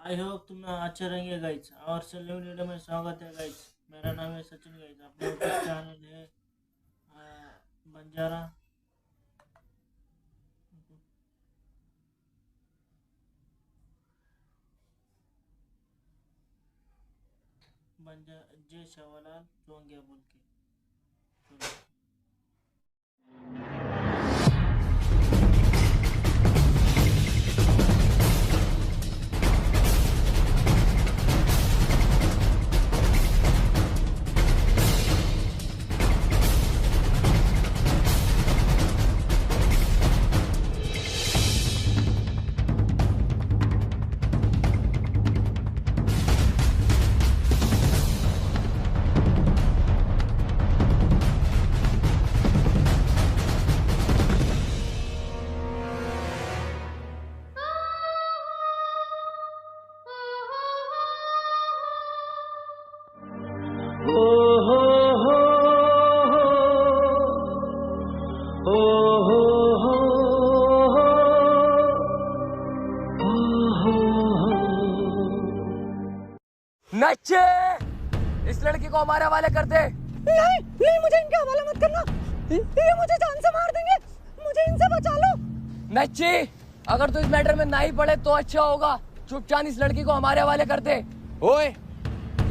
I hope तुम अच्छे रहेंगे गाइज। और सेलिंग वीडियो में स्वागत है गाइज। मेरा नाम है सचिन गाइज। अपने यूट्यूब चैनल है बंजारा जय शावलाल जोंगिया बोल के। चलो। नच्चे इस लड़की को हमारे हवाले कर दे। नहीं नहीं, मुझे इनके हवाले मत करना। ये मुझे जान से मार देंगे। मुझे इनसे बचा लो। नच्ची, अगर तू इस मैटर में नहीं पड़े तो अच्छा होगा। चुपचाप इस लड़की को हमारे हवाले कर दे। ओए,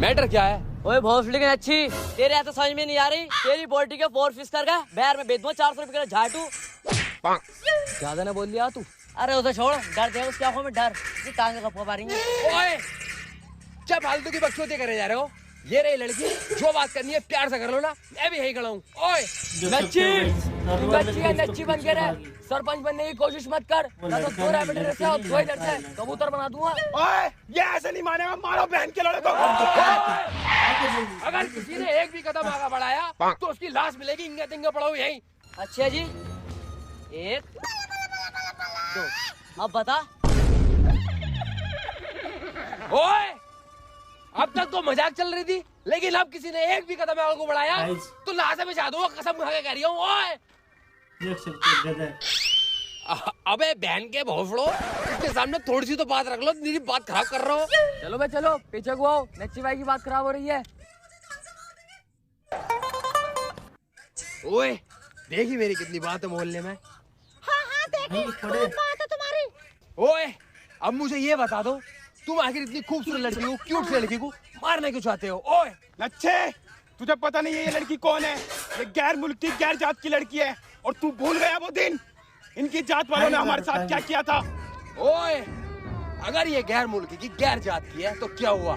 मैटर क्या है? ओए भोसड़ी की अच्छी, तेरे ऐसा समझ में नहीं आ रही। तेरी बोल्टी के 4 फिश कर गए बैर में बेच दूं 400 रुपए का झाटू। ज्यादा ना बोल लिया तू। अरे उसे छोड़, डर दे उसकी आंखों में डर। ये टांगे कब पा रही है। ओए, क्या फालतू की बकचोदी करे जा रहे हो? ये रही लड़की, जो बात करनी है प्यार से कर लो ना। मैं भी यही खड़ा हूँ। ओए नच्ची, नच्ची है, नच्ची बन के रह। सरपंच बनने की कोशिश मत कर, ना तो दो रैबिट से और दो इधर से कबूतर बना दूंगा। ओए, ये ऐसे नहीं मानेगा। मारो बहन के लड़के को। अगर किसी ने एक भी कदम आगे बढ़ाया तो उसकी लाश मिलेगी। इंगे तिंगे पड़ो यहीं। अच्छा जी, 1 2, अब बता। ओए, अब तक तो मजाक चल रही थी, लेकिन अब किसी ने एक भी कदम आगे को बढ़ाया तो लाश में दूंगा। कसम खा के कह रही हूँ। ओए, अबे बहन के भोसड़ो, इसके सामने थोड़ी सी तो बात रख लो। मेरी बात खराब कर रहे हो। चलो बे चलो, पीछे को आओ। नच्ची भाई की बात खराब हो रही है। ओए, देखी मेरी कितनी बात है मोहल्ले में। हाँ देखी, खूब बात है तुम्हारी। ओए, अब मुझे ये बता दो, तुम आखिर इतनी खूबसूरत लड़की को, क्यूट सी लड़की को मारने क्यों चाहते हो? ओए लच्छे, तुझे पता नहीं है ये लड़की कौन है? ये गैर मुल्की गैर जात की लड़की है। और तू भूल गया वो दिन इनकी जात वालों ने हमारे साथ क्या किया था? ओए, अगर ये गैर मुल्की की गैर जात की है तो क्या हुआ?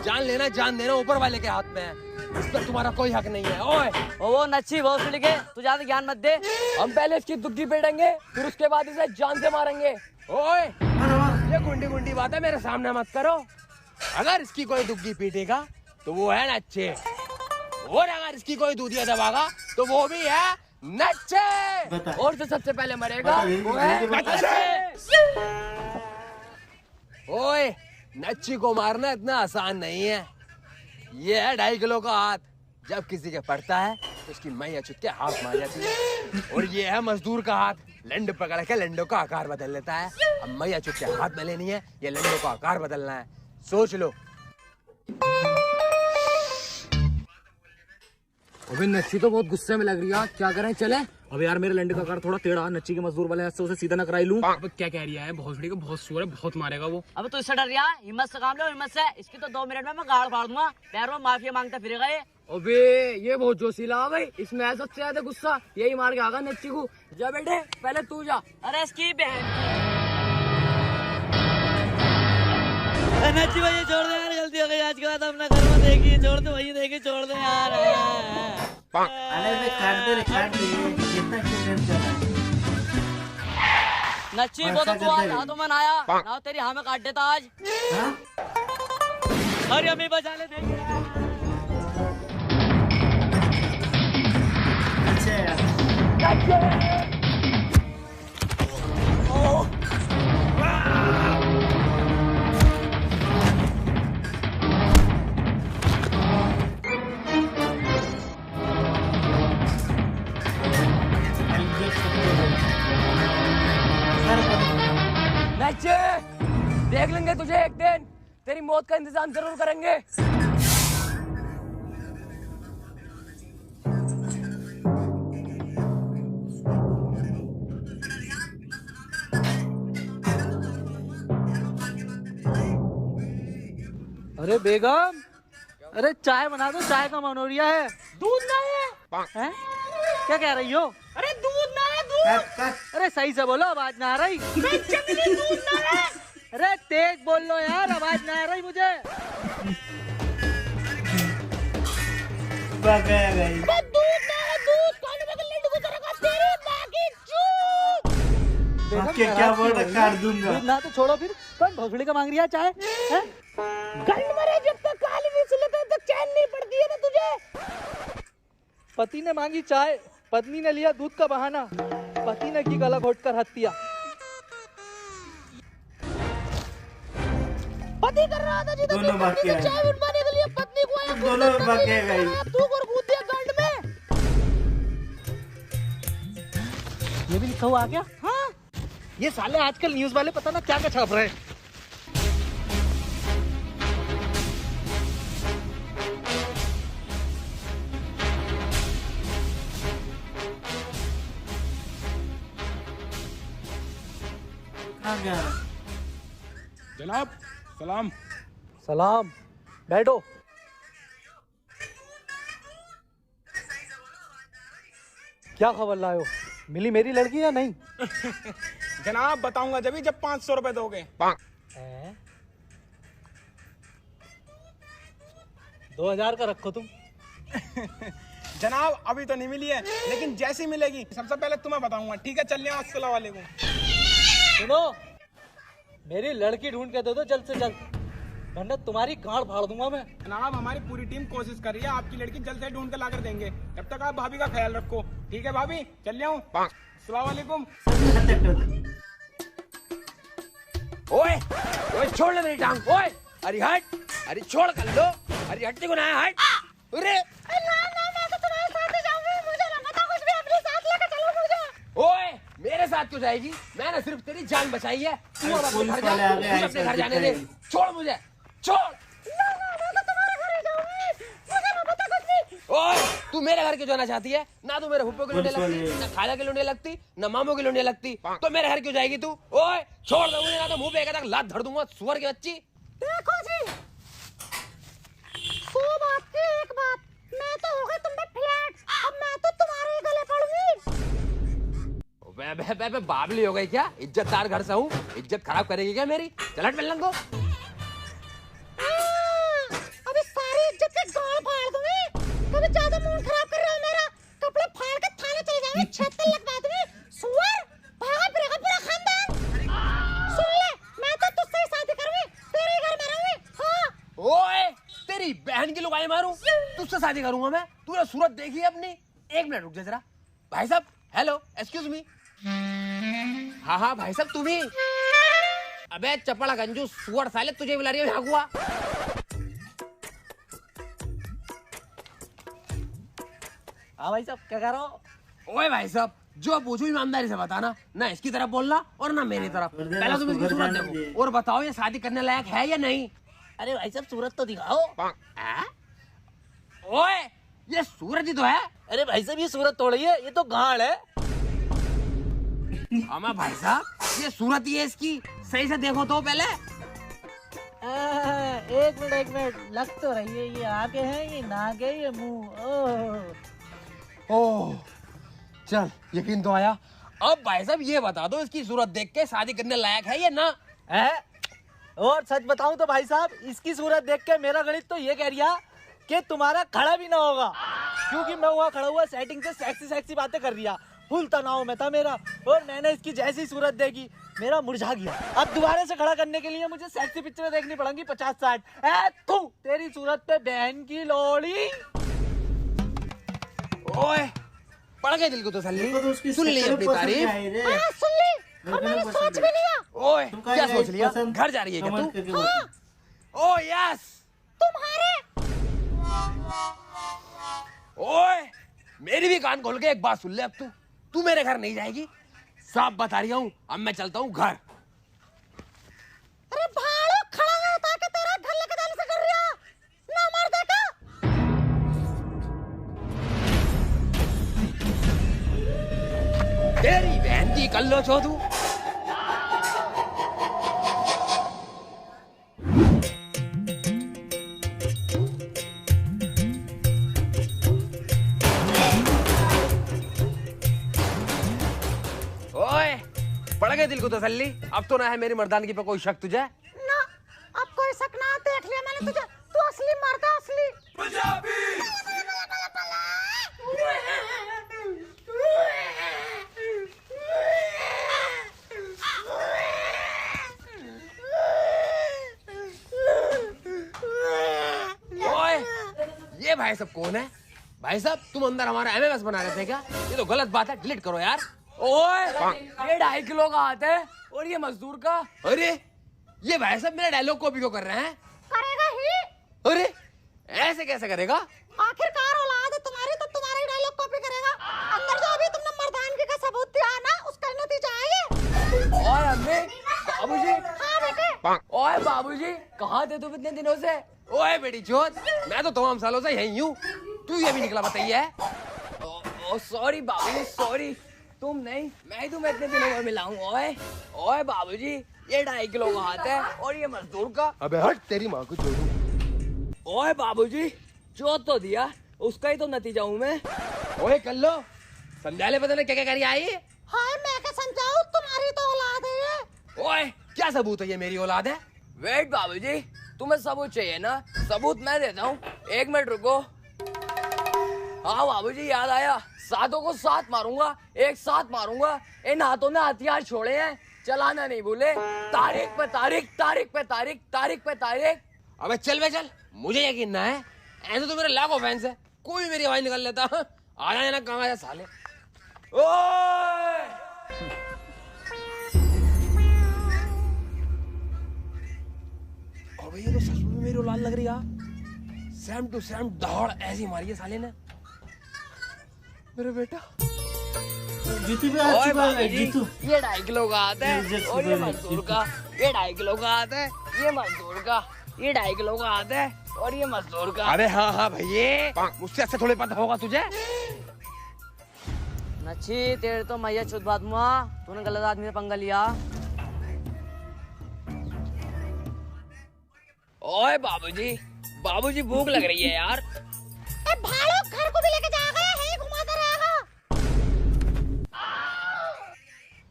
जान लेना, जान देना ऊपर वाले के हाथ में है। इस पर तुम्हारा कोई हक नहीं है। ओए, वो नच्छी भोसड़ी के, तू ज्यादा ज्ञान मत दे। हम पहले इसकी दुग्गी पेटेंगे, फिर उसके बाद इसे जान से मारेंगे। ओए, ये गुंडी गुंडी बात है, मेरे सामने मत करो। अगर इसकी कोई दुग्गी पीटेगा तो वो है नच्चे, और अगर इसकी कोई दूधिया दबागा तो वो भी है नच्चे। और जो सबसे पहले मरेगा वो है नच्चे। ओए, नच्ची को मारना इतना आसान नहीं है। ये है 2.5 किलो का हाथ। जब किसी के पड़ता है तो उसकी मैया चुटके हाथ मार जाती है। और ये है मजदूर का हाथ। लंड पकड़ के लंडों का आकार बदल लेता है। अब मैया चुटके हाथ में लेनी है, ये लंडों का आकार बदलना है। सोच लो। अभी नच्ची तो बहुत गुस्से में लग रही है, क्या करें? चले। अब यार मेरे लंडे का कार थोड़ा टेढ़ा, नच्ची के मजदूर वाले से उसे सीधा न कराई लूं। अब क्या कह रही है? भोसड़ी का बहुत शोर है, बहुत मारेगा वो। अब तू इससे डर रहा है? हिम्मत से काम लो, हिम्मत से। इसकी तो 2 मिनट में मैं गाड़ फाड़ दूंगा। पैर में माफिया मांगता फिरेगा ये। अबे ये बहुत जोशीला है भाई, इसमें ऐसा सबसे ज्यादा गुस्सा यही मार के आगा नच्ची को। जा बेटे, पहले तू जा। अरे इसकी बहन नच्ची भाई छोड़ दे यार, गलती हो गई। आज के बाद अपना घर में देखिए, छोड़ दे वही देखिए, छोड़ दे यार। अरे बे काट दे कितना क्यों कर रहा है? नच्ची वो तो तू आज हाथों में आया ना, तेरी हाँ में काट देता आज। हाँ? अरे हमें बचा ले, देख अच्छा यार। नच्ची, देख लेंगे तुझे एक दिन। तेरी मौत का इंतजाम जरूर करेंगे। अरे बेगम, अरे चाय बना दो, चाय का मन हो रहा है। दूध ना है। हैं? क्या कह रही हो? अरे दूध ना है, दूध। अरे सही से बोलो, आवाज ना आ रही। बेचैनी, दूध ना है। अरे तेज बोल लो यार, आवाज ना आ रही मुझे। बगेगा ही। अरे दूध ना है, दूध। कान में लड्डू गुजरेगा तेरी माँ की चूत। बाकी क्या बोल रहा, काट दूंगा। दूध ना तो छोड़ो फिर, कौन भोसड़ी का मांग रही है चाय? हैं? गंड मरे, जब तक काली नहीं सुले तब तक चैन नहीं पड़ती है ना तुझे। पति ने मांगी चाय, पत्नी ने लिया दूध का बहाना, पति ने की गला घोटकर हत्या। पति कर रहा था जिधर दोनों बाकी हैं। चाय बनवाने के लिए पत्नी को आया दोनों बगेगा ही। तू और कूद दिया गंड में। ये भी लिखा हुआ आ गया। हाँ, ये साले आजकल न्यूज वाले पता ना क्या क्या छाप रहे हैं। कहाँ गया? जनाब सलाम। सलाम, बैठो। क्या खबर लाए हो? मिली मेरी लड़की या नहीं? जनाब बताऊंगा जब 500 रुपए दोगे। 2000 का रखो तुम। जनाब अभी तो नहीं मिली है, लेकिन जैसी मिलेगी सबसे पहले तुम्हें बताऊंगा। ठीक है, चलिए, अस्सलाम वालेकुम। सुनो, मेरी लड़की ढूंढ के दे दो जल्द से जल्द, वरना तुम्हारी गांड फाड़ दूंगा मैं। जनाब हमारी पूरी टीम कोशिश कर रही है, आपकी लड़की जल्द से ढूंढ के लाकर देंगे। तब तक आप भाभी का ख्याल रखो। ठीक है भाभी, चल रहा हूँ। अस्सलाम वालेकुम। ओए ओए छोड़ ले मेरी टांग। ओए अरे हट, अरे छोड़ कर लो। अरे हटने को ना है, हट। अरे ना ना, मैं तो तुम्हारे साथ ही जाऊंगी। मुझे ना पता कुछ भी, अपने साथ लेकर चलो मुझे। ओए मेरे साथ क्यों जाएगी? मैंने सिर्फ तेरी जान बचाई है। तू अब अपने पुलिस घर वाले जा, आ गए, मुझे अपने ऐसा घर जाने दे। दिखाएगी। छोड़ मुझे, छोड़। ना ना, मैं तो तुम्हारे घर ही जाऊंगी। मुझे ना पता कुछ भी। ओए तू मेरे घर क्यों जाना चाहती है? ना तू मेरे हुप्पो के लुंडे पुलिस लगती, वाले। ना खाला के लुंडे लगती, ना मामू के लुंडे लगती, तो मेरे घर क्यों जाएगी तू? ओए छोड़ दो मुझे, ना तो मुंह पे एक तक लात धर दूंगा, सुअर की बच्ची। देखो जी, 100 बात की एक बात, मैं तो हो गई तुम पे फ्लैट। अब मैं तो तुम्हारे ही गले पड़ूंगी। बे बाबली हो गई क्या? इज्जतदार घर से हूँ, इज्जत खराब करेगी क्या मेरी? चल हट मिलन को। अभी सारी इज्जत के गाल फाड़ दूंगी। कभी ज्यादा मूड खराब कर रहे हो मेरा, कपड़े फाड़ के थाने चले जाएंगे, 76 लगवा दूंगी। सुअर, भागा फिरेगा पूरा खानदान। सुन ले, मैं तो तुझसे ही शादी करूंगी, तेरे घर में रहूंगी। हाँ, ओए तेरी बहन की लुगाई मारूं? तुझसे शादी करूंगा मैं? तूने सूरत देखी है अपनी? एक मिनट रुक जा जरा। भाई साहब, हेलो, एक्सक्यूज मी। हाँ हाँ भाई साहब, तुम ही? अबे चपड़ा गंजू सुअर साले, तुझे बुला रही है यहाँ हुआ। हाँ भाई साहब, क्या कह रहे हो? ओए भाई साहब, जो पूछूं ईमानदारी से बताना, ना इसकी तरफ बोलना और ना मेरी तरफ। पहले तुम इसकी सूरत देखो और बताओ ये शादी करने लायक है या नहीं। अरे भाई साहब, सूरत तो दिखाओ। ओए ये सूरज ही तो है। अरे भाई साहब, ये सूरत थोड़ी है, ये तो गांड है। अमा भाई साहब, ये सूरत ही है इसकी, सही से देखो तो पहले। एक मिनट, लग तो रही है। ये आगे है, ये नाक है, ये मुंह। ओह चल, यकीन तो आया। अब भाई साहब ये बता दो, इसकी सूरत देख के शादी करने लायक है या ना? है? और सच बताऊं तो भाई साहब, इसकी सूरत देख के मेरा गणित तो ये कह रिया कि तुम्हारा खड़ा भी ना होगा, क्योंकि मैं वहाँ खड़ा हुआ सेटिंग से सेक्सी बातें कर रिया। फुल तनाव में था मेरा, और मैंने इसकी जैसी सूरत देखी, मेरा मुरझा गया। अब दोबारा से खड़ा करने के लिए मुझे सेक्सी पिक्चर देखनी पड़ेंगी 50-60। तू तेरी सूरत पे बहन की लोड़ी। ओए पड़ गए दिल को तसल्ली, तो उसकी सुन ली शक्ल अपनी पसंद तारीफ। आई रे। हाँ, सुन ली, और मैंने सोच भी लिया। ओए तुमका क्या ये सोच लिया? पसंद घर जा रही है क्या कमेंट तू? करके बताओ। ओ यस। तुम्हारे ओए मेरी भी कान खोल के एक बात सुन ले। अब तू मेरे घर नहीं जाएगी, साफ बता रही हूँ। अब मैं चलता हूँ घर। अरे भाड़ो, खड़ा होता कि तेरा कल्लो छो तू। ओए पड़ गए दिल को तसल्ली। अब तो ना है मेरी मर्दानगी पे कोई शक तुझे? ना, अब कोई शक ना, देख लिया मैंने तुझे, तू असली मर्द है, असली। ओए ये भाई साहब कौन है? भाई साहब तुम अंदर हमारा एमएमएस बना रहे थे क्या? ये तो गलत बात है, डिलीट करो यार। ओए ये 2.5 किलो का हाथ है और ये मजदूर का। अरे ये भाई साहब मेरा डायलॉग कॉपी क्यों कर रहे हैं? करेगा ही। अरे ऐसे कैसे करेगा? आखिरकार औलाद है तुम्हारी तो तुम्हारा ही डायलॉग कॉपी करेगा। अंदर जो अभी तुमने मर्दानगी का सबूत दिया ना, उसका नतीजा आए। ओए अम्मी, बाबूजी। हाँ बेटे। ओए बाबूजी, कहाँ थे तुम इतने दिनों से? ओए बेटी चोद, मैं तो तमाम सालों से यही हूँ, तू ये भी निकला बताइए। ओ सॉरी बाबूजी, सॉरी। तुम नहीं, मैं ही तुम्हें इतने दिनों में मिला हूँ। ओए ओए बाबूजी, ये 2.5 किलो का हाथ है और ये मजदूर का। अबे हट, तेरी माँ को जोड़ू। ओए बाबूजी, जो तो दिया उसका ही तो नतीजा हूँ मैं। ओए कल्लो, समझा ले पता नहीं क्या क्या करी आई। हाय मैं क्या समझाऊं, तुम्हारी तो औलाद है ये। ओए क्या सबूत है ये मेरी औलाद है? वेट बाबूजी, तुम्हें सबूत चाहिए ना? सबूत मैं देता हूँ, 1 मिनट रुको। हाँ बाबूजी, याद आया, सातों को 7 मारूंगा, एक साथ मारूंगा। इन हाथों ने हथियार छोड़े हैं, चलाना नहीं भूले। तारीख पे तारीख, तारीख पे तारीख, तारीख पे तारीख। अबे चल बे चल, मुझे यकीन ना है, ऐसे तो मेरे लाखों फैंस है, कोई मेरी आवाज निकाल लेता। आ जाए ना, कहाँ आया साले। ओए अबे ये तो सच में मेरी औलाद लग रही है। सेम टू सेम दहाड़ ऐसी मारी है साले ने। मेरा बेटा जीतू भी आ ओए चुका है। बाबूजी, जीतू ये 2.5 किलो का हाथ है और ये मजदूर का। ये 2.5 किलो का हाथ है, ये मजदूर का। ये 2.5 किलो का हाथ है और ये मजदूर का। अरे हाँ हाँ भैया, मुझसे अच्छा थोड़े पता होगा तुझे। नच्छी, तेरे तो मैया चुत बात मुआ, तूने गलत आदमी से पंगा लिया। ओए बाबूजी, बाबूजी भूख लग रही है यार। ए भाड़ो, घर को भी लेके जाएगा या यहीं घुमाता रहेगा?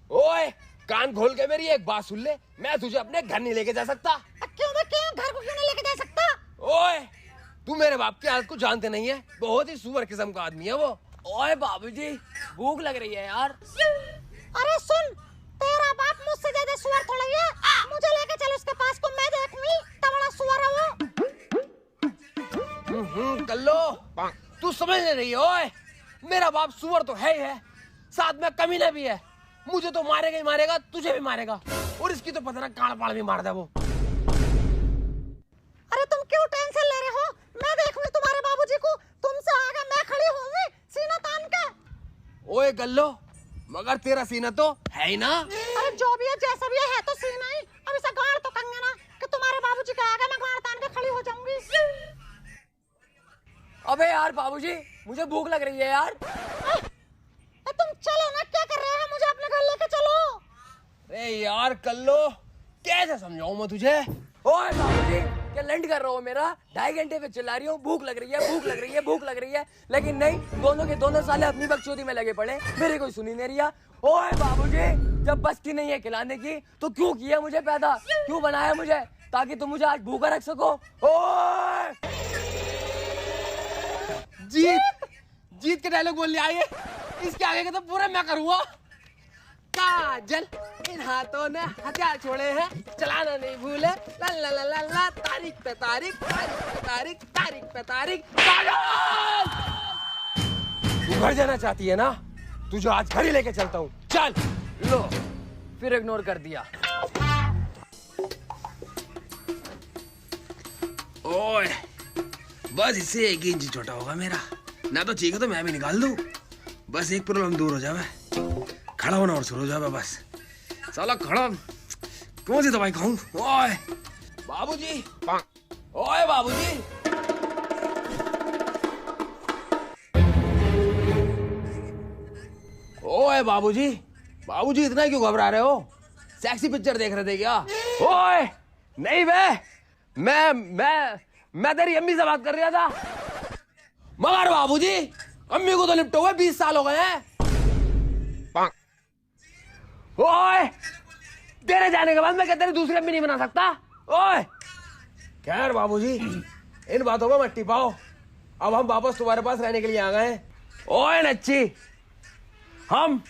ओए कान खोल के मेरी एक बात सुन ले, मैं तुझे अपने घर नहीं लेके जा सकता। क्यों मैं क्यों घर को क्यों नहीं लेके जा सकता? ओए तू मेरे बाप की हालत को जानते नहीं है, बहुत ही सुअर किस्म का आदमी है वो। ओए बाबूजी, भूख लग रही है यार। अरे सुन, तेरा बाप मुझसे ज्यादा सुअर थोड़ा ही है। मुझे लेके चल उसके पास को, मैं देखूंगी तगड़ा सुअर है वो। कल्लो तू समझ नहीं रही है। ओए मेरा बाप सुअर तो है ही है, साथ में कमीना भी है। मुझे तो मारेगा ही मारेगा, तुझे भी मारेगा, और इसकी तो पता ना कान पाड़ भी मार दे वो। अरे तुम क्यों टेंशन ले रहे हो? मैं देखूंगी तुम्हारे बाबूजी को, तुमसे आगे मैं खड़ी होंगी सीना तान के। ओए गल्लो, मगर तेरा सीना तो है ही ना। अरे जो भी है जैसा भी है तो सीना ही। अब इसे गाड़ तो कंगे ना कि तुम्हारे बाबूजी के आगे मैं गाड़ तान के खड़ी हो जाऊंगी। अबे यार बाबूजी, मुझे भूख लग रही है यार। तुम चलो ना, क्या कर रहे हो? मुझे अपने घर लेके चलो। अरे यार कल्लो, कैसे समझाऊं मैं तुझे? ओए बाबूजी, क्या लंड कर रहा हो मेरा? 2.5 घंटे पे चिल्ला रही हूँ, भूख लग रही है, भूख लग रही है, भूख लग रही है, लेकिन नहीं, दोनों के दोनों साले अपनी बकचोदी में लगे पड़े, मेरी कोई सुनी नहीं रिया। ओए बाबूजी, जब बस की नहीं है खिलाने की, तो क्यों किया मुझे पैदा? क्यों बनाया मुझे? ताकि तुम मुझे आज भूखा रख सको। ओए जीत के डायलॉग बोल लिया ये, इसके आगे के तो पूरा मैं करूंगा। काजल, इन हाथों ने हथियार छोड़े हैं, चलाना नहीं भूले। ला ला ला ला ला, तारीख पे तारीख, तारीख पे तारीख, तारीख पे तारीख। काजल, तू घर जाना चाहती है ना? तुझे आज घर ही लेके चलता हूँ, चल। लो, फिर इग्नोर कर दिया। ओए बस इससे 1 इंच छोटा होगा मेरा, ना तो चाहिए तो मैं भी निकाल दूं। बस एक प्रॉब्लम दूर हो जाए, खड़ा होना और शुरू हो जाए बस। साला खड़ा कौन सी दवाई खाऊं? ओए बाबूजी, ओए बाबूजी, ओए बाबूजी, बाबूजी इतना क्यों घबरा रहे हो? सेक्सी पिक्चर देख रहे थे क्या? ओए नहीं बे, मैं तेरी अम्मी से बात कर रहा था। मगर बाबूजी अम्मी को तो लिपटे हुए 20 साल हो गए हैं। ओए तेरे जाने के बाद मैं क्या तेरी दूसरी अम्मी नहीं बना सकता? ओए खैर बाबूजी इन बातों में मत टिपाओ, अब हम वापस तुम्हारे पास रहने के लिए आ गए हैं। ओए नच्ची हम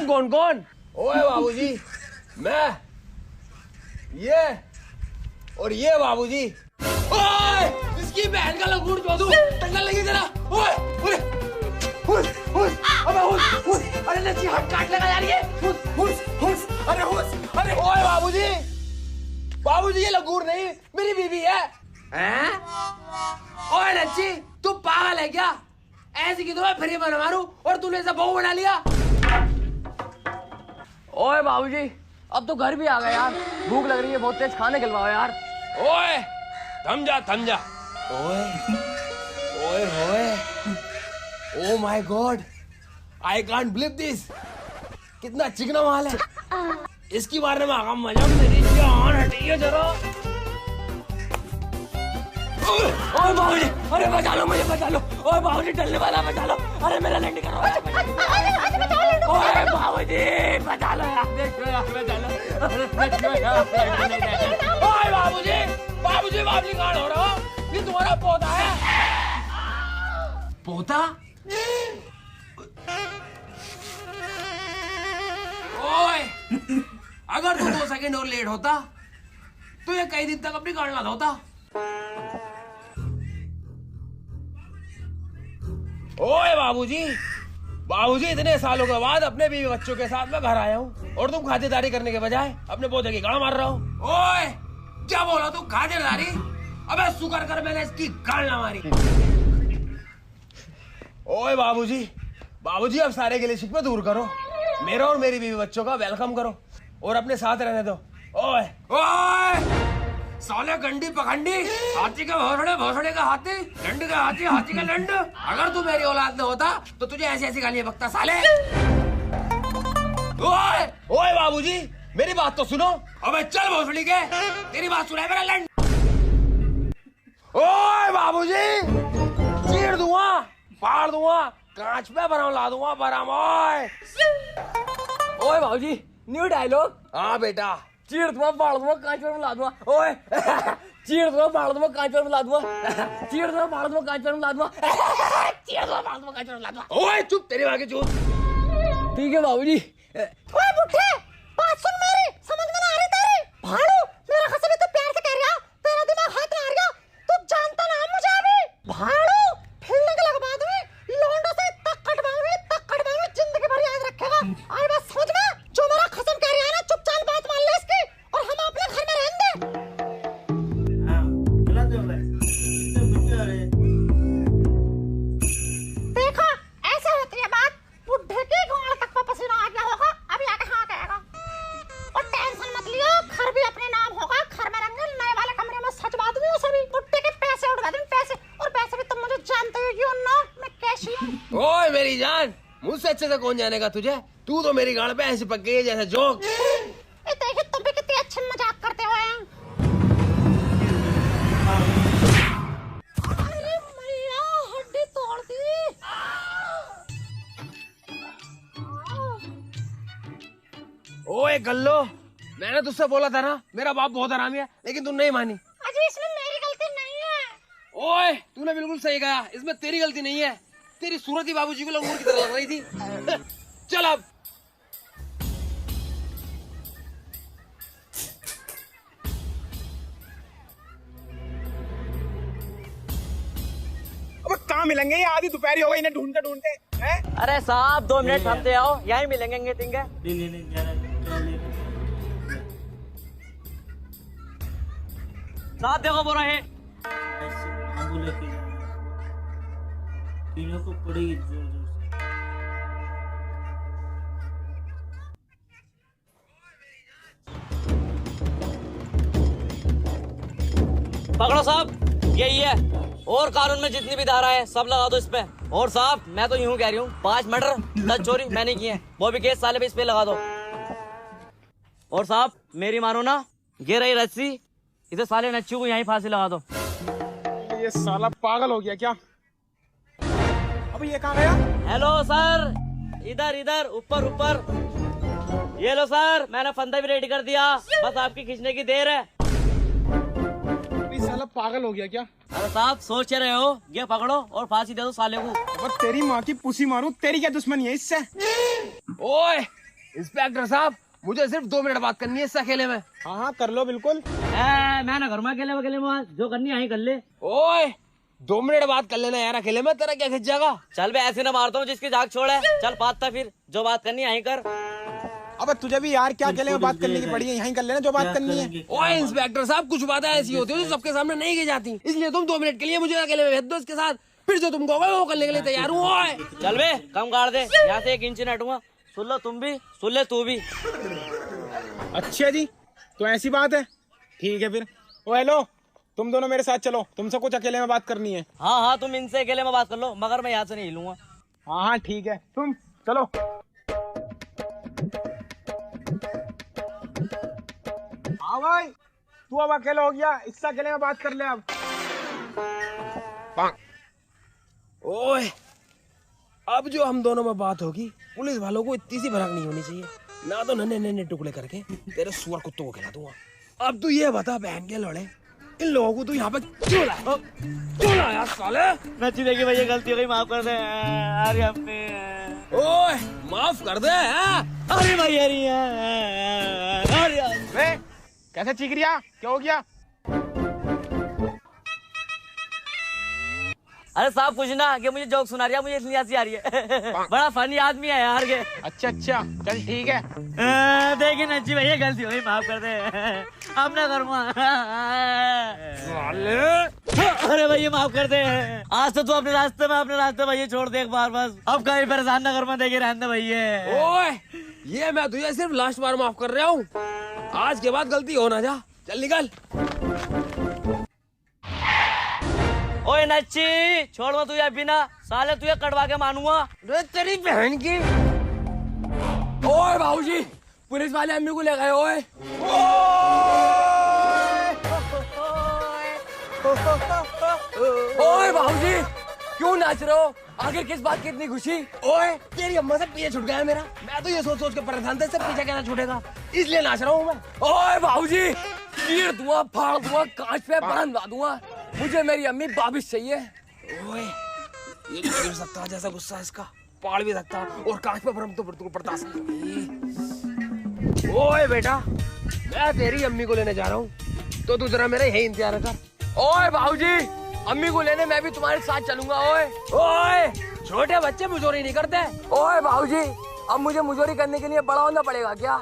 कौन कौन? ओए बाबूजी मैं ये और ये बाबूजी। ओए इसकी बहन का लंगूर जो दूं टंगल लगी तेरा। ओए ओए अबे हुस अरे नच्ची हाथ काट लगा यार ये। हुस अरे ओए बाबूजी ये लंगूर नहीं मेरी बीवी है। हैं? ओए नच्ची तू पागल है क्या? ऐसी की तो मैं फ्री में मारूं और तूने इसे बहू बना लिया। ओए बाबूजी अब तो घर भी आ गए यार, भूख लग रही है बहुत तेज, खाने खिलवाओ यार। ओए थम जा। ओए oh my God I can't believe this. कितना चिकना माल है, इसकी मारने में आगा मजा। मेरी जान हटिए जरा। ओए बाबूजी अरे बचा लो मुझे, बचा लो। ओए बाबूजी डलने वाला, बचा लो। अरे मेरा लंडी करो। ओए बाबूजी बचा लो यार, देखो यार बचा लो। ओए बाबूजी कहाँ हो रहा हो? ये तुम्हारा पोता है। पोता? ओए अगर तू 2 सेकंड और लेट होता तो ये कई दिन तक अपनी गाड़ ना धोता। ओए बाबूजी इतने सालों के बाद अपने बीवी बच्चों के साथ मैं घर आया हूँ और तुम खातिरदारी करने के बजाय अपने पोते की गाड़ मार रहा हो। ओए क्या बोला तू? खातिरदारी? अबे शुक्र कर मैंने इसकी गाड़ ना मारी। ओए बाबूजी अब सारे गिले शिकवे दूर करो, मेरा और मेरी बीवी बच्चों का वेलकम करो और अपने साथ रहने दो। ओए साले गंडी पखंडी, हाथी के भोसड़े का हाथी, लंड का हाथी का लंड। अगर तू मेरी औलाद न होता तो तुझे ऐसी गालियां बकता साले। ओए बाबूजी मेरी बात तो सुनो। अबे चल भोसड़ी के, तेरी बात सुना है मेरा लंड। ओए बाबूजी चीर दूंगा, फाड़ दूंगा, कांच पे बराम ला दूंगा बराम। ओए बाबूजी न्यू डायलॉग। हाँ बेटा। चीर दूंगा, फाड़ दूंगा, कांच पर मिला दूंगा। ओए चीर दूंगा, फाड़ दूंगा, कांच पर मिला दूंगा। चीर दूंगा, फाड़ दूंगा, कांच पर मिला दूंगा। चीर दूंगा, फाड़ दूंगा, कांच पर मिला दूंगा। ओए चुप, तेरे आगे चुप। ठीक है बाबूजी। ओए बुड्ढे बात सुन मेरी, समझ में ना आ रही तेरी? भाड़ू मेरा कसम है, तू प्यार से कह रहा, तेरा दिमाग हाथ में आ रहा। तू जानता ना मुझे अभी। भाड़ू फिरने के लगवा दूंगी, लौंडों से तक कटवाऊंगी, जिंदगी भर याद रखेगा। आई बात समझ में? जो मेरा कसम कह रहा है ना, चुपचाप बात मान ले इसकी और हम अपने घर में रहने दे। हाँ गलत हो गए, तो बच्चा है। देखा ऐसे होती है बात। बुड्ढे की गांड तक पे पसीना आ गया होगा, अभी आके हाँ कहेगा। और टेंशन मत लियो, घर भी अपने नाम होगा, घर में रहेंगे, नए वाले कमरे में सजवा दूंगी उसे भी। बुड्ढे के पैसे उड़वा दूंगी, पैसे। और पैसे भी तुम मुझे जानते हो क्यों ना, मैं कैसी हूँ। ओए मेरी जान, मुझसे अच्छे से कौन जानेगा तुझे? तू तो मेरी गाड़ पे ऐसी पक गई है जैसे जोक। देखिए तुम भी कितने अच्छे मजाक करते हो। अरे मैया हड्डी तोड़ दी। ओए गल्लो, मैंने तुझसे बोला था ना मेरा बाप बहुत हरामी है, लेकिन तू नहीं मानी। अजी इसमें मेरी गलती नहीं है। ओए तूने बिल्कुल सही कहा, इसमें तेरी गलती नहीं है। तेरी सूरत ही बाबूजी को लंगूर की तरह लग रही थी। चल अब अब कहाँ मिलेंगे? ये आधी दोपहरी हो गई इन्हें ढूंढते हैं। अरे साहब 2 मिनट थमते आओ, यहीं मिलेंगे तिंगे। लेने जाना, चलो लेने। साहब देखो बोरा है। ऐसे बाबू लेके जाना, तीनों को पड़ेगी जोर जोर से। पकड़ो साहब, यही है। और कानून में जितनी भी धारा है सब लगा दो इस पे। और साहब मैं तो यूं कह रही हूँ 5 मर्डर 10 चोरी मैंने की है, वो भी केस साले पे इस पे लगा दो। और साहब मेरी मानो ना, ये रही रस्सी, इसे साले नच्चू को यहीं फांसी लगा दो। ये साला पागल हो गया क्या? अबे ये कहाँ गया? हेलो सर, इधर इधर ऊपर ऊपर। ये लो सर, मैंने फंदा भी रेडी कर दिया, बस आपकी खींचने की देर है। ये साला पागल हो गया क्या? अरे साहब सोच रहे हो, ये पकड़ो और फांसी दे दो साले को। अब तेरी माँ की पुसी मारूं, तेरी क्या दुश्मनी है इससे? ओए इंस्पेक्टर साहब, मुझे सिर्फ 2 मिनट बात करनी है इस अकेले में। हाँ कर लो बिल्कुल। मैं ना घर में अकेले में जो करनी है कर ले। ओए 2 मिनट बात कर लेना यार अकेले में, तेरा क्या खिंच जाएगा? चल बे ऐसे ना मारता हूँ जिसकी जाग छोड़े। चल बात था फिर, जो बात करनी है कर। अब तुझे भी यार क्या अकेले में बात करने की पड़ी है, यहीं कर लेना जो बात करनी है। ओए इंस्पेक्टर साहब, कुछ बातें ऐसी होती है जो सबके सामने नहीं की जाती, इसलिए तुम 2 मिनट के लिए मुझे अकेले में भेज दो इसके साथ, फिर जो तुम कहोगे वो करने के लिए तैयार हूँ। ओए चल बे कम गाड़ दे, यहाँ से 1 इंच नहीं हटूंगा। सुन लो तुम भी, सुन ले तू भी। अच्छा जी, तो ऐसी बात है, ठीक है फिर। ओ हेलो, तुम दोनों मेरे साथ चलो, तुमसे कुछ अकेले में बात करनी है। हाँ हाँ तुम इनसे अकेले में बात कर लो, मगर मैं यहाँ से नहीं हिलूंगा। हाँ हाँ ठीक है, तुम चलो। हाँ भाई, तू अब अकेला हो गया, इससे अकेले में बात कर ले अब। ओए अब जो हम दोनों में बात होगी, पुलिस वालों को इतनी सी भड़क नहीं होनी चाहिए, ना तो नन्हे नन्हे टुकड़े करके तेरे सुअर कुत्तों को खिला दूंगा। अब तू ये बता बहन के लौड़े, इन लोगों को तू यहाँ पे क्यों लाया साले? नच्ची देखी भैया गलती हो गई, माफ कर दे। अरे अम्मी, ओए माफ कर दे। अरे भैया वे कैसे चीख रिया, क्या हो गया? अरे साहब कुछ ना, कि मुझे जोक सुना रही है, मुझे इसलिए हंसी आ रही है। बड़ा फनी आदमी है यार के। अच्छा चल ठीक है। देखिए नच्ची भैया गलती हो गई, माफ कर दे। अब ना करूँगा। अरे भैया माफ कर दे, आज तो तू अपने रास्ते भैया छोड़ दे एक बार बस, अब कहीं परेशान ना कर, देखे रहने भैया। ओए ये मैं तुझे सिर्फ लास्ट बार माफ कर रहा हूँ, आज के बाद गलती हो ना जा, चल निकल। ओए नच्ची छोड़ मत तुझे बिना, साले तुझे कटवा के मानूंगा। तेरी बहन की। ओए बाबूजी, पुलिस वाले अम्मी को ले गए। ओए ओए बाबूजी क्यों नाच रहे हो, आखिर किस बात की इतनी खुशी? ओए तेरी अम्मा से पीछे छूट गया मेरा, मैं तो ये सोच सोच के परेशान था इससे पीछे कहना छूटेगा, इसलिए नाच रहा हूँ मैं। ओए बाबूजी चीर दूंगा, फाड़ दूंगा, कांच पे बांधवा दूंगा, मुझे मेरी अम्मी वापिस चाहिए। ओए ये तो गिर सकता है, जैसा गुस्सा इसका पाड़ भी सकता और कांच पे भरम तो पड़ता सकता। ओए बेटा मैं तेरी अम्मी को लेने जा रहा हूँ, तो तू जरा मेरा यही इंतजार कर। ओए बाबूजी अम्मी को लेने मैं भी तुम्हारे साथ चलूंगा। ओए ओए छोटे बच्चे मुजोरी नहीं करते। ओए बाबूजी अब मुझे मुजोरी करने के लिए बड़ा होना पड़ेगा क्या?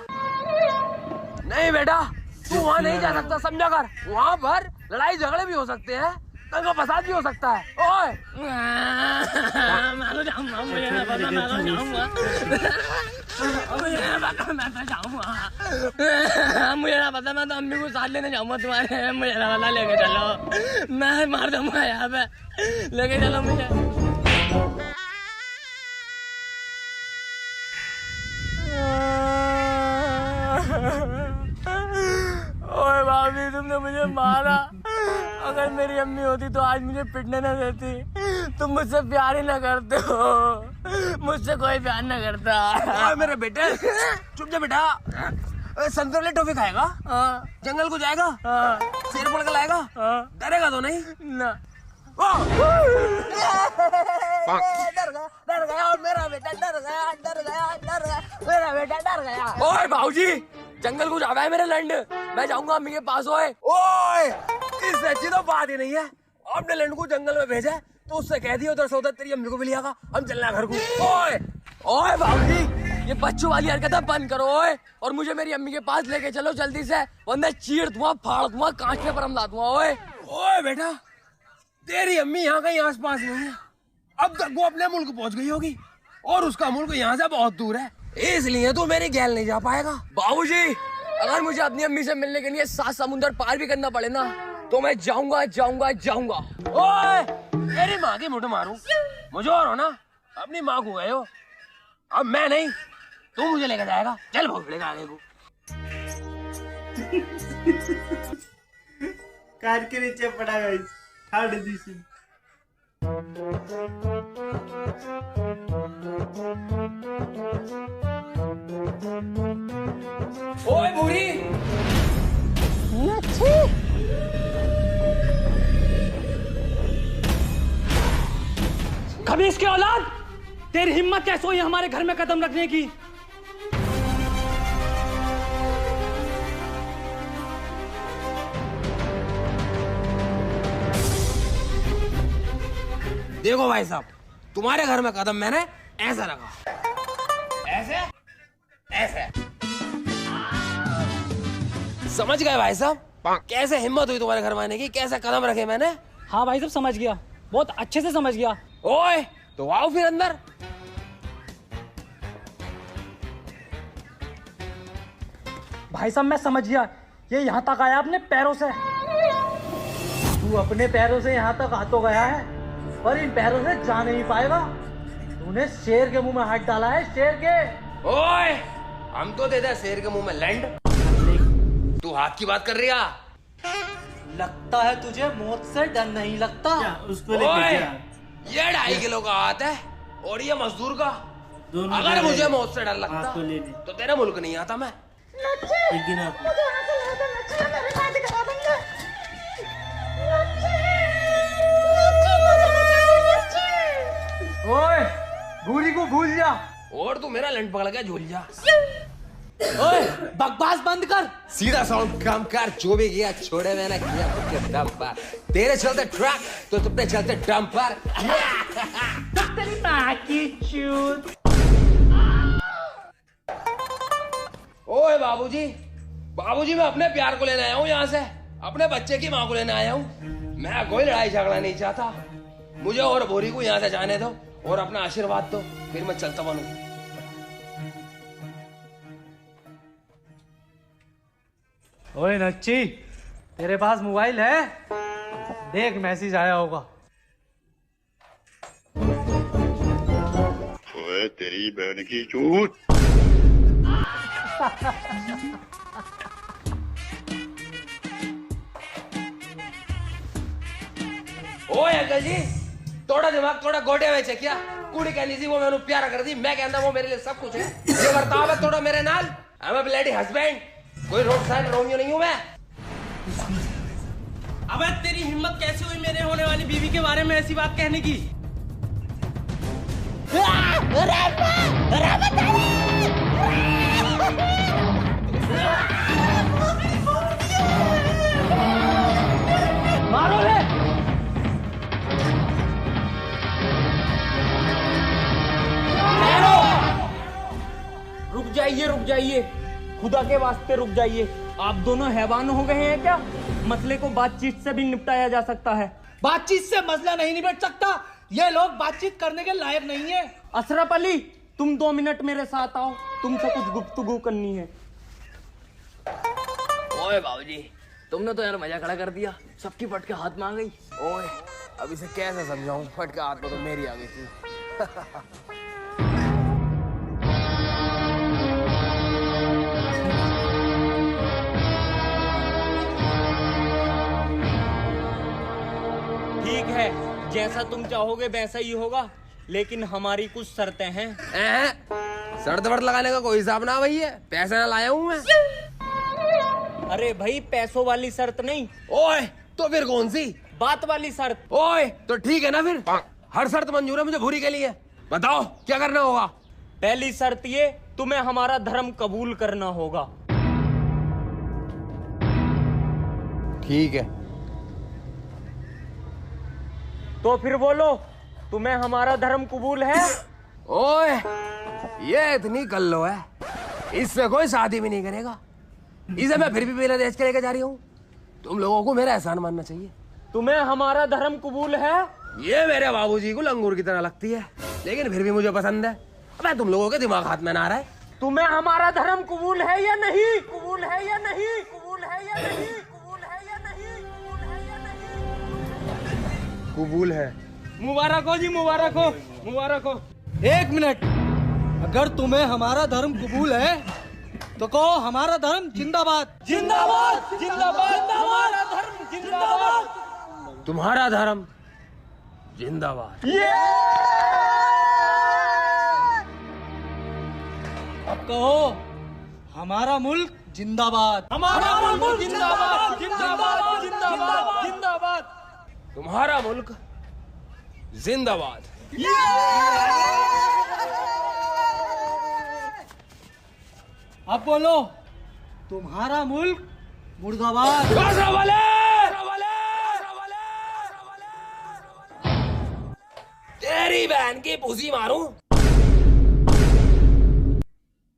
नहीं बेटा तू वहाँ नहीं जा सकता, समझा कर, वहाँ पर लड़ाई झगड़े भी हो सकते हैं, दंगा फसाद भी हो सकता है। ओए मैं तो जाऊंगा, मुझे नहीं पता, मैं तो जाऊंगा, मुझे नहीं पता, मैं तो जाऊंगा, मुझे ना पता, मैं तो अम्मी को साथ लेने जाऊंगा तुम्हारे, मुझे ना पता, लेके चलो, मैं मार दूंगा यहाँ पे, लेके चलो मुझे। ओए भाभी तुमने मुझे मारा, अगर मेरी अम्मी होती तो आज मुझे पिटने न देती, तुम मुझसे प्यार ही ना करते हो, मुझसे कोई प्यार ना करता। ओए मेरे बेटे चुप जा बेटा, संतरे टॉफी खाएगा, जंगल को जाएगा, शेर पड़ के लाएगा, डरेगा तो नहीं ना? डर गया और मेरा बेटा डर गया, मेरा बेटा डर गया। ओए बाबूजी जंगल को जावा है मेरे लैंड, मैं जाऊंगा अम्मी के पास। ओए इससे अच्छी तो बात ही नहीं है, आपने लैंड को जंगल में भेजा तो उससे कह दिया उधर से उधर तेरी अम्मी को भी लिया, हम चलना घर को। ओए बाबूजी ये बच्चों वाली हरकतें बंद करो। ओए और मुझे मेरी अम्मी के पास लेके चलो जल्दी से, वरना चीर दूंगा, फाड़ दूंगा, कांच पे परम ला दूंगा। ओए बेटा तेरी अम्मी यहाँ कहीं आस पास नहीं है, अब तक वो अपने मुल्क पहुंच गई होगी और उसका मुल्क यहाँ से बहुत दूर है, इसलिए तो मेरी गैल नहीं जा पाएगा। बाबूजी अगर मुझे अपनी अम्मी से मिलने के लिए 7 समुंदर पार भी करना पड़े ना तो मैं जाऊंगा जाऊंगा जाऊंगा। ओए तेरी माँ की मुठ मारूं, मुझे और हो ना, अपनी माँ को गए हो, अब मैं नहीं, तू मुझे लेकर जाएगा। चल भोसड़ी का आगे को। कार के नीचे पड़ा गाइस, थर्ड एडिशन। ओए भूरी, नच्छी खबीस की औलाद, तेरी हिम्मत कैसे हुई हमारे घर में कदम रखने की? देखो भाई साहब, तुम्हारे घर में कदम मैंने ऐसा रखा, ऐसे ऐसे। समझ गए भाई साहब? कैसे हिम्मत हुई तुम्हारे घर में आने की, कैसे कदम रखे मैंने? हाँ भाई साहब समझ गया, बहुत अच्छे से समझ गया। ओए तो आओ फिर अंदर। भाई साहब मैं समझ गया, ये यहाँ तक आया अपने पैरों से। तू अपने पैरों से यहाँ तक आ तो गया है, पर इन पैरों से जा नहीं पाएगा। तूने शेर के मुंह में हाथ डाला है, शेर के। ओए हम तो देते हैं शेर के मुंह में लैंड, तू हाथ की बात कर रही है? लगता है तुझे मौत से डर नहीं लगता। क्या उसको लेके ओए जा? ये 2.5 किलो का हाथ है और ये मजदूर का। दोनों अगर ले मुझे ले। मौत से डर लगता हाथ को ले ले। तो तेरे मुल्क नहीं आता मैं। एक गिना आपको। मुझे यहाँ से ले दे नच्छी, मेरी शादी करा देंगे। नच्छी नच्छी मुझे बचाओ नच्छी। ओए भूरी को भूल जा। और तू मेरा लैंड पकड़ के झूल जा। ओए बकवास बंद कर। सीधा साउंड कम कर, जो भी किया छोड़े मैंने किया खुद के दम पर। तेरे चलते ट्रक तो तुमने चलते डम पर। तेरी माँ की चूत। ओए बाबूजी, बाबूजी मैं अपने प्यार को लेने आया हूँ यहाँ से, अपने बच्चे की माँ को लेने आया हूँ। मैं कोई लड़ाई झगड़ा नहीं चाहता, मुझे और भोरी को यहाँ से जाने दो और अपना आशीर्वाद दो, फिर मैं चलता बनूं। ओए नच्ची, तेरे पास मोबाइल है? देख मैसेज आया होगा। ओए तेरी बहन की चूत। ओए अंकल जी, थोड़ा दिमाग थोड़ा गोटे हुए क्या? कुड़ी कहनी सी वो मैंने प्यारा कर दी, मैं कहना वो मेरे लिए सब कुछ है। ये बर्ताव है थोड़ा मेरे नाल, I am a bloody husband, कोई रोड साइड रोमियो नहीं हूं मैं। अबे तेरी हिम्मत कैसे हुई मेरे होने वाली बीवी के बारे में ऐसी बात कहने की? मारो रे। रुक जाइए, खुदा के वास्ते रुक जाइए। आप दोनों हैवान हो गए हैं क्या? मसले को बातचीत से भी निपटाया जा सकता है। बातचीत से मसला नहीं निपट सकता, ये लोग बातचीत करने के लायक नहीं है। अशरफ अली, तुम 2 मिनट मेरे साथ आओ, तुमसे कुछ गुफ्तगू करनी है। ओए बाबूजी, तुमने तो यार मजा खड़ा कर दिया, सबकी फटके हाथ में आ गई। ओए अब इसे कैसे समझाऊं, फटका हाथ में तो मेरी आ गई थी। ठीक है, जैसा तुम चाहोगे वैसा ही होगा, लेकिन हमारी कुछ शर्तें हैं। शर्त वर्त लगाने का कोई हिसाब ना भैया, पैसे ना लाया हूं मैं। अरे भाई, पैसों वाली शर्त नहीं, ओए तो फिर कौन सी? बात वाली शर्त। ओए तो ठीक है ना फिर, हर शर्त मंजूर है मुझे भूरी के लिए। बताओ क्या करना होगा? पहली शर्त ये, तुम्हें हमारा धर्म कबूल करना होगा। ठीक है। तो फिर बोलो, तुम्हें हमारा धर्म कबूल है? ओए ये इतनी गल्लो है, इससे कोई शादी भी नहीं करेगा, इसे मैं फिर भी मेरा देश के लेके जा रही हूँ। तुम लोगों को मेरा एहसान मानना चाहिए। तुम्हें हमारा धर्म कबूल है? ये मेरे बाबूजी को लंगूर की तरह लगती है, लेकिन फिर भी मुझे पसंद है। अबे तुम लोगों के दिमाग हाथ में ना आ रहा है। तुम्हें हमारा धर्म कबूल है या नहीं? कबूल है या नहीं? कबूल है या नहीं? कबूल है या नहीं? कबूल है कबूल है। मुबारक हो जी, मुबारक हो, मुबारक हो। 1 मिनट, अगर तुम्हें हमारा धर्म कबूल है तो कहो हमारा धर्म जिंदाबाद। जिंदाबाद जिंदाबाद हमारा धर्म जिंदाबाद। तुम्हारा धर्म जिंदाबाद। अब कहो हमारा मुल्क जिंदाबाद। हमारा मुल्क जिंदाबाद जिंदाबाद जिंदाबाद जिंदाबाद। तुम्हारा मुल्क जिंदाबाद। अब बोलो तुम्हारा मुल्क मुर्दाबाद। तेरी बहन की पुसी मारूं।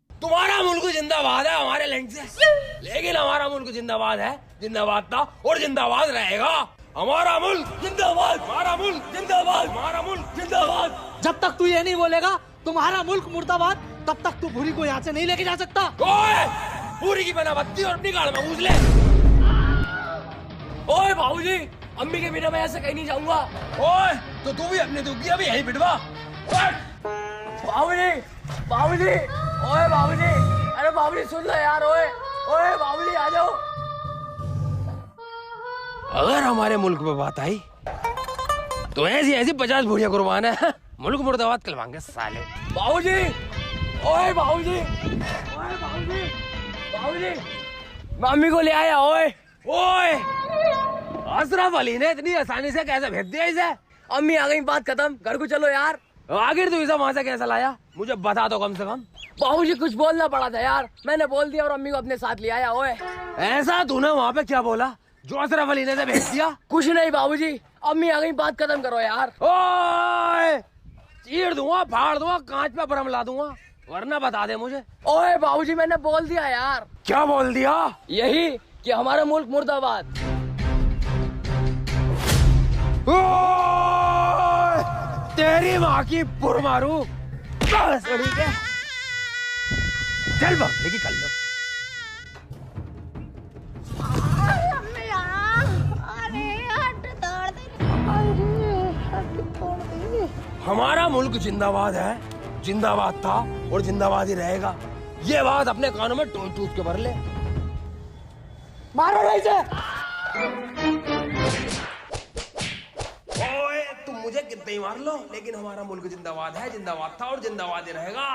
तुम्हारा मुल्क जिंदाबाद है हमारे लैंड से, लेकिन हमारा मुल्क जिंदाबाद है, जिंदाबाद था और जिंदाबाद रहेगा। हमारा मुल्क जिंदाबाद, हमारा मुल्क जिंदाबाद, हमारा मुल्क जिंदाबाद। जब तक तू ये नहीं बोलेगा तुम्हारा मुल्क मुर्दाबाद, तब तक तू भूरी को यहाँ से नहीं लेके जा सकता। ओए, पूरी की बना बत्ती और अपनी गाड़ में घुस ले। ओए बाबूजी, अम्मी के बिना मैं ऐसे कहीं नहीं जाऊंगा। ओए, तो तू भी अपने दुखिया भी यहीं पिटवा। बाबूजी, बाबूजी, ओए बाबूजी, अरे बाबूजी सुन लो यार। ओए ओए बाबूजी आ जाओ। अगर हमारे मुल्क में बात आई तो ऐसी ऐसी 50 भूरियां कुर्बान है। मुल्क मुर्दाबाद कहलवाएंगे साले। बाबूजी, ओए बाबूजी, ओए बाबूजी, बाबूजी, मैं अम्मी को ले आया। ओए ओए, अशरफ अली ने इतनी आसानी से कैसे भेज दिया इसे? अम्मी आ गई, बात खत्म, घर को चलो यार। आखिर तू इसे वहां से कैसे लाया, मुझे बता दो कम से कम। बाबूजी कुछ बोलना पड़ा था यार, मैंने बोल दिया और अम्मी को अपने साथ ले आया। ओए ऐसा तूने वहां पे क्या बोला जो अशरफ अली ने इसे भेज दिया? कुछ नहीं बाबूजी, अम्मी आ गई, बात खत्म करो यार। ओए, चीर दूंगा, फाड़ दूंगा, कांच पे बरम ला दूंगा, वरना बता दे मुझे। ओए बाबूजी मैंने बोल दिया यार। क्या बोल दिया? यही कि हमारा मुल्क मुर्दाबाद। ओए, तेरी माँ की पुर मारू। बस ठीक है, चल बकरे की कर लो। अम्मी यार, अरे हट तोड़ दे, अरे हट तोड़ दे। हमारा मुल्क जिंदाबाद है, जिंदाबाद था और जिंदाबाद ही रहेगा। ये बात अपने कानों में टूट टूट के भर ले। मारो नहीं से। ओए, तुम मुझे कितने ही मार लो, लेकिन हमारा मुल्क जिंदाबाद है, जिंदाबाद था और जिंदाबाद ही रहेगा।